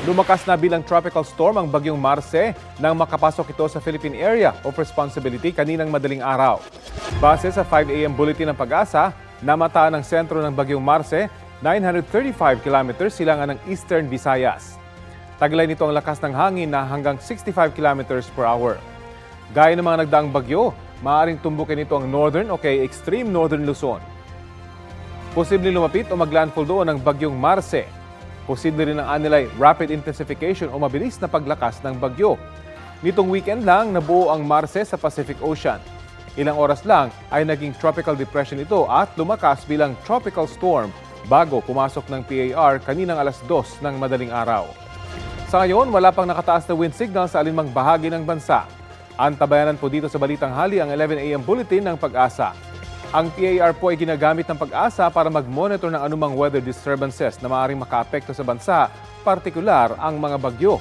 Lumakas na bilang tropical storm ang bagyong Marce nang makapasok ito sa Philippine Area of Responsibility kaninang madaling araw. Base sa 5 a.m. bulletin ng Pag-asa, namataan ng sentro ng bagyong Marce 935 kilometers silangan ng Eastern Visayas. Taglay nito ang lakas ng hangin na hanggang 65 kilometers per hour. Gaya ng mga nagdaang bagyo, maaaring tumbukin ito ang northern o kay extreme northern Luzon. Posibleng lumapit o maglandfall doon ang bagyong Marce. Posible rin ang anilay rapid intensification o mabilis na paglakas ng bagyo. Nitong weekend lang nabuo ang Marce sa Pacific Ocean. Ilang oras lang ay naging tropical depression ito at lumakas bilang tropical storm bago pumasok ng PAR kaninang alas 2 ng madaling araw. Sa ngayon, wala pang nakataas na wind signal sa alinmang bahagi ng bansa. Antabayanan po dito sa Balitang Hali ang 11 a.m. bulletin ng Pag-asa. Ang PAR po ay ginagamit ng Pag-asa para mag-monitor ng anumang weather disturbances na maaaring makaapekto sa bansa, partikular ang mga bagyo.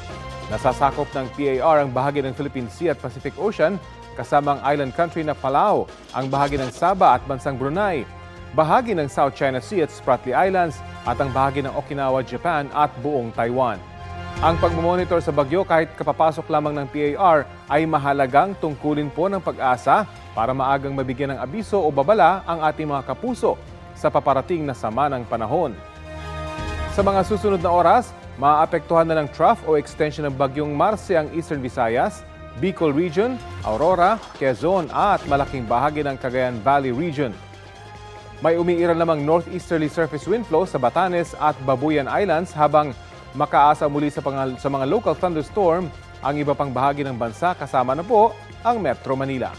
Nasasakop ng PAR ang bahagi ng Philippine Sea at Pacific Ocean, kasama ang island country na Palau, ang bahagi ng Sabah at bansang Brunei, bahagi ng South China Sea at Spratly Islands, at ang bahagi ng Okinawa, Japan at buong Taiwan. Ang pagmamonitor sa bagyo kahit kapapasok lamang ng PAR ay mahalagang tungkulin po ng Pag-asa para maagang mabigyan ng abiso o babala ang ating mga kapuso sa paparating na sama ng panahon. Sa mga susunod na oras, maaapektuhan na ng trough o extension ng bagyong Marce ang Eastern Visayas, Bicol Region, Aurora, Quezon at malaking bahagi ng Cagayan Valley Region. May umiiral namang northeasterly surface wind flow sa Batanes at Babuyan Islands habang makaasa muli sa mga local thunderstorm ang iba pang bahagi ng bansa kasama na po ang Metro Manila.